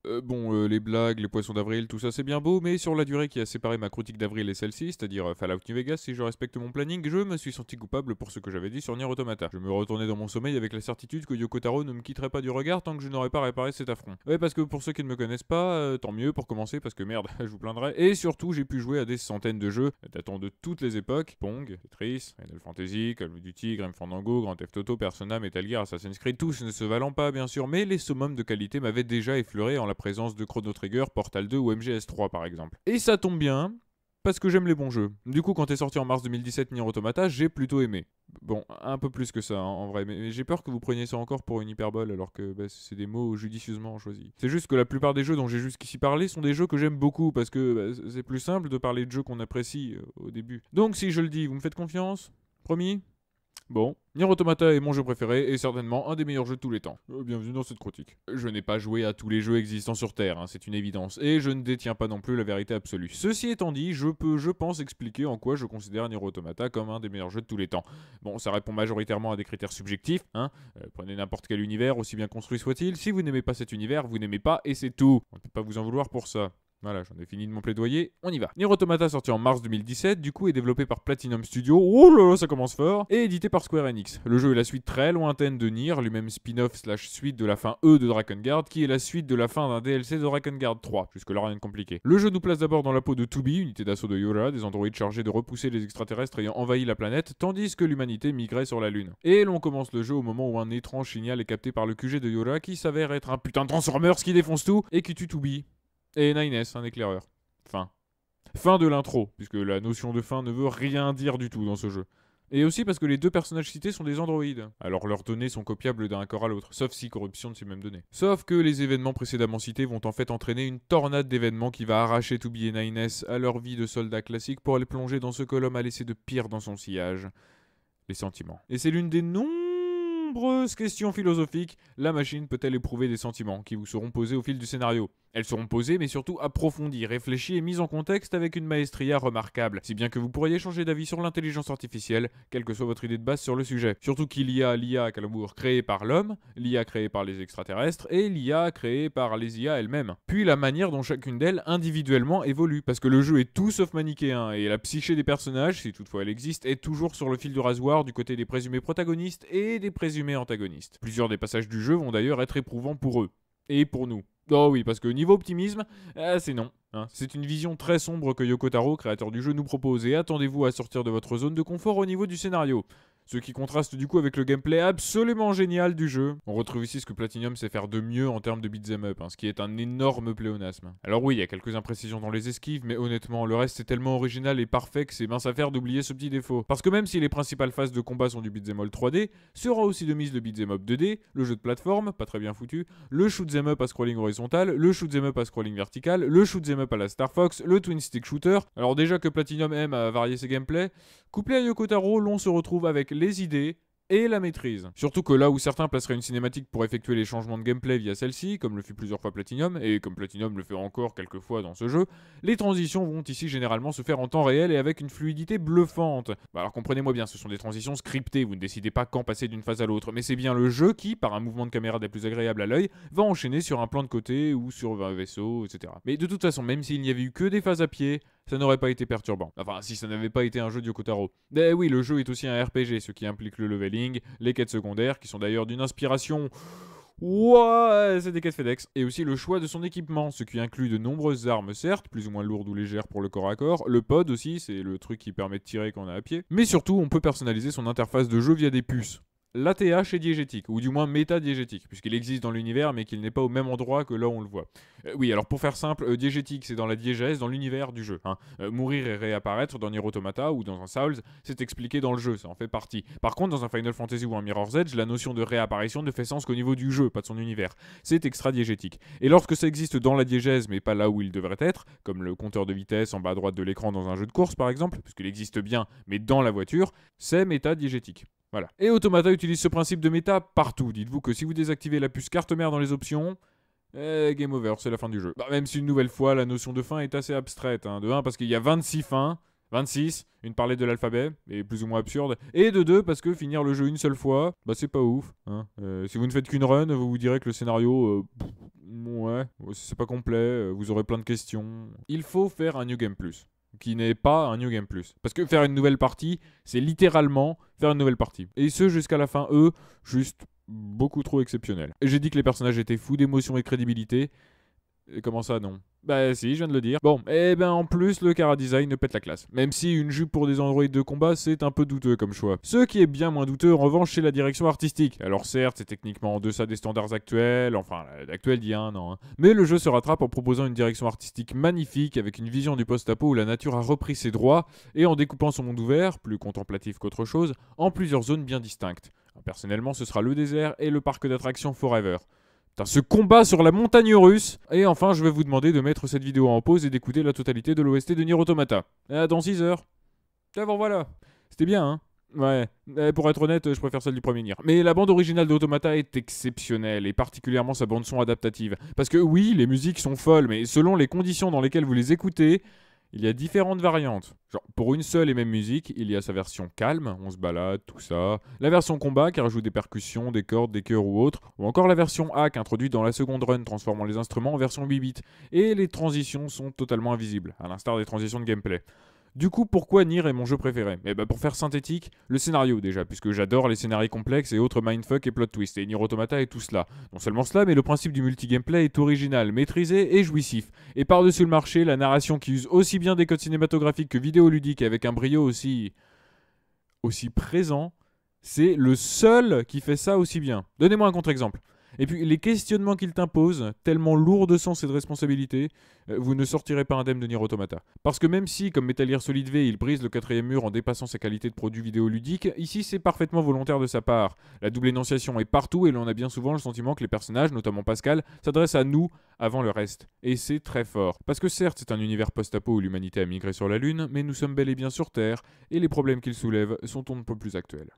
Les blagues, les poissons d'avril, tout ça c'est bien beau, mais sur la durée qui a séparé ma critique d'avril et celle-ci, c'est-à-dire Fallout New Vegas, si je respecte mon planning, je me suis senti coupable pour ce que j'avais dit sur Nier Automata. Je me retournais dans mon sommeil avec la certitude que Yoko Taro ne me quitterait pas du regard tant que je n'aurais pas réparé cet affront. Ouais, parce que pour ceux qui ne me connaissent pas, tant mieux pour commencer, parce que merde, je vous plaindrai. Et surtout, j'ai pu jouer à des centaines de jeux datant de toutes les époques, Pong, Tetris, Final Fantasy, Call of Duty, Grim Fandango, Grand Theft Auto, Persona, Metal Gear, Assassin's Creed, tous ne se valant pas bien sûr, mais les summums de qualité m'avaient déjà effleuré en la présence de Chrono Trigger, Portal 2 ou MGS3 par exemple. Et ça tombe bien, parce que j'aime les bons jeux. Du coup, quand est sorti en mars 2017 Nier Automata, j'ai plutôt aimé. Bon, un peu plus que ça en vrai, mais j'ai peur que vous preniez ça encore pour une hyperbole alors que c'est des mots judicieusement choisis. C'est juste que la plupart des jeux dont j'ai jusqu'ici parlé sont des jeux que j'aime beaucoup parce que c'est plus simple de parler de jeux qu'on apprécie au début. Donc si je le dis, vous me faites confiance? Promis? Bon, Nier Automata est mon jeu préféré et certainement un des meilleurs jeux de tous les temps. Bienvenue dans cette critique. Je n'ai pas joué à tous les jeux existants sur Terre, hein, c'est une évidence, et je ne détiens pas non plus la vérité absolue. Ceci étant dit, je peux, je pense, expliquer en quoi je considère Nier Automata comme un des meilleurs jeux de tous les temps. Bon, ça répond majoritairement à des critères subjectifs, hein. Prenez n'importe quel univers, aussi bien construit soit-il, si vous n'aimez pas cet univers, vous n'aimez pas et c'est tout. On ne peut pas vous en vouloir pour ça. Voilà, j'en ai fini de mon plaidoyer, on y va. Nier Automata sorti en mars 2017, du coup est développé par Platinum Studio, oh là là ça commence fort, et édité par Square Enix. Le jeu est la suite très lointaine de Nier, lui-même spin-off slash suite de la fin E de Drakengard, qui est la suite de la fin d'un DLC de Drakengard 3, jusque là rien de compliqué. Le jeu nous place d'abord dans la peau de 2B, unité d'assaut de Yora, des androïdes chargés de repousser les extraterrestres ayant envahi la planète, tandis que l'humanité migrait sur la Lune. Et l'on commence le jeu au moment où un étrange signal est capté par le QG de Yora, qui s'avère être un putain de Transformers qui défonce tout, et qui tue 2B. Et Nines, un éclaireur. Fin de l'intro, puisque la notion de fin ne veut rien dire du tout dans ce jeu. Et aussi parce que les deux personnages cités sont des androïdes. Alors leurs données sont copiables d'un corps à l'autre, sauf si corruption de ces mêmes données. Sauf que les événements précédemment cités vont en fait entraîner une tornade d'événements qui va arracher 2B et Nines à leur vie de soldats classiques pour les plonger dans ce que l'homme a laissé de pire dans son sillage. Les sentiments. Et c'est l'une des nombreuses questions philosophiques. La machine peut-elle éprouver des sentiments qui vous seront posés au fil du scénario? Elles seront posées mais surtout approfondies, réfléchies et mises en contexte avec une maestria remarquable, si bien que vous pourriez changer d'avis sur l'intelligence artificielle, quelle que soit votre idée de base sur le sujet. Surtout qu'il y a l'IA à Calembour créée par l'homme, l'IA créée par les extraterrestres et l'IA créée par les IA elles-mêmes. Puis la manière dont chacune d'elles individuellement évolue, parce que le jeu est tout sauf manichéen et la psyché des personnages, si toutefois elle existe, est toujours sur le fil du rasoir du côté des présumés protagonistes et des présumés antagonistes. Plusieurs des passages du jeu vont d'ailleurs être éprouvants pour eux. Et pour nous. Oh oui, parce que niveau optimisme, c'est non. Hein. C'est une vision très sombre que Yoko Taro, créateur du jeu, nous propose, et attendez-vous à sortir de votre zone de confort au niveau du scénario. Ce qui contraste du coup avec le gameplay absolument génial du jeu. On retrouve ici ce que Platinum sait faire de mieux en termes de beat'em up, hein, ce qui est un énorme pléonasme. Alors oui, il y a quelques imprécisions dans les esquives, mais honnêtement, le reste est tellement original et parfait que c'est mince à faire d'oublier ce petit défaut. Parce que même si les principales phases de combat sont du beat'em all 3D, sera aussi de mise le beat'em up 2D, le jeu de plateforme, pas très bien foutu, le shoot'em up à scrolling horizontal, le shoot'em up à scrolling vertical, le shoot'em up à la Star Fox, le twin stick shooter. Alors déjà que Platinum aime à varier ses gameplays, couplé à Yoko Taro, l'on se retrouve avec les idées et la maîtrise. Surtout que là où certains placeraient une cinématique pour effectuer les changements de gameplay via celle-ci, comme le fit plusieurs fois Platinum, et comme Platinum le fait encore quelques fois dans ce jeu, les transitions vont ici généralement se faire en temps réel et avec une fluidité bluffante. Alors comprenez-moi bien, ce sont des transitions scriptées, vous ne décidez pas quand passer d'une phase à l'autre, mais c'est bien le jeu qui, par un mouvement de caméra des plus agréables à l'œil, va enchaîner sur un plan de côté ou sur un vaisseau, etc. Mais de toute façon, même s'il n'y avait eu que des phases à pied, ça n'aurait pas été perturbant. Enfin, si ça n'avait pas été un jeu de Yoko Taro. Eh oui, le jeu est aussi un RPG, ce qui implique le leveling, les quêtes secondaires, qui sont d'ailleurs d'une inspiration... Ouais, c'est des quêtes FedEx. Et aussi le choix de son équipement, ce qui inclut de nombreuses armes, certes, plus ou moins lourdes ou légères pour le corps à corps. Le pod aussi, c'est le truc qui permet de tirer quand on est à pied. Mais surtout, on peut personnaliser son interface de jeu via des puces. L'ATH est diégétique, ou du moins métadiégétique, puisqu'il existe dans l'univers mais qu'il n'est pas au même endroit que là où on le voit. Oui, alors pour faire simple, diégétique c'est dans la diégèse, dans l'univers du jeu. Hein. Mourir et réapparaître dans Nier Automata ou dans un Souls, c'est expliqué dans le jeu, ça en fait partie. Par contre, dans un Final Fantasy ou un Mirror's Edge, la notion de réapparition ne fait sens qu'au niveau du jeu, pas de son univers. C'est extra-diégétique. Et lorsque ça existe dans la diégèse mais pas là où il devrait être, comme le compteur de vitesse en bas à droite de l'écran dans un jeu de course par exemple, puisqu'il existe bien mais dans la voiture, c'est métadiégétique. Voilà. Et Automata utilise ce principe de méta partout. Dites-vous que si vous désactivez la puce carte mère dans les options, game over, c'est la fin du jeu. Bah, même si une nouvelle fois, la notion de fin est assez abstraite. Hein. De 1, parce qu'il y a 26 fins. 26, une parler de l'alphabet, et plus ou moins absurde. Et de 2, parce que finir le jeu une seule fois, bah c'est pas ouf. Hein. Si vous ne faites qu'une run, vous vous direz que le scénario, ouais, c'est pas complet, vous aurez plein de questions. Il faut faire un New Game Plus, qui n'est pas un New Game Plus. Parce que faire une nouvelle partie, c'est littéralement faire une nouvelle partie. Et ce, jusqu'à la fin, juste beaucoup trop exceptionnel. Et j'ai dit que les personnages étaient fous d'émotion et de crédibilité. Et comment ça, non? Bah si, je viens de le dire. Bon, et ben en plus, le Chara Design ne pète la classe. Même si une jupe pour des androïdes de combat, c'est un peu douteux comme choix. Ce qui est bien moins douteux, en revanche, c'est la direction artistique. Alors certes, c'est techniquement en deçà des standards actuels, enfin, actuels d'il y a un an. Hein. Mais le jeu se rattrape en proposant une direction artistique magnifique, avec une vision du post-apo où la nature a repris ses droits, et en découpant son monde ouvert, plus contemplatif qu'autre chose, en plusieurs zones bien distinctes. Personnellement, ce sera le désert et le parc d'attractions Forever. Putain, ce combat sur la montagne russe. Et enfin, je vais vous demander de mettre cette vidéo en pause et d'écouter la totalité de l'OST de Nier Automata. Dans 6 heures. Ah bon, voilà. C'était bien, hein. Ouais, pour être honnête, je préfère celle du premier Nier. Mais la bande originale d'Automata est exceptionnelle, et particulièrement sa bande son adaptative. Parce que oui, les musiques sont folles, mais selon les conditions dans lesquelles vous les écoutez, il y a différentes variantes. Genre, pour une seule et même musique, il y a sa version calme, on se balade, tout ça. La version combat, qui rajoute des percussions, des cordes, des chœurs ou autres. Ou encore la version hack, introduite dans la seconde run, transformant les instruments en version 8 bits. Et les transitions sont totalement invisibles, à l'instar des transitions de gameplay. Du coup, pourquoi Nier est mon jeu préféré? Eh ben pour faire synthétique, le scénario déjà, puisque j'adore les scénarios complexes et autres mindfuck et plot twist, et Nier Automata est tout cela. Non seulement cela, mais le principe du multi-gameplay est original, maîtrisé et jouissif. Et par-dessus le marché, la narration qui use aussi bien des codes cinématographiques que vidéoludiques avec un brio aussi présent, c'est le seul qui fait ça aussi bien. Donnez-moi un contre-exemple. Et puis les questionnements qu'il t'impose, tellement lourds de sens et de responsabilité, vous ne sortirez pas indemne de Nier Automata. Parce que même si, comme Metal Gear Solid V, il brise le quatrième mur en dépassant sa qualité de produit vidéoludique, ici c'est parfaitement volontaire de sa part. La double énonciation est partout et l'on a bien souvent le sentiment que les personnages, notamment Pascal, s'adressent à nous avant le reste. Et c'est très fort. Parce que certes c'est un univers post-apo où l'humanité a migré sur la Lune, mais nous sommes bel et bien sur Terre, et les problèmes qu'il soulève sont on ne peut plus actuels.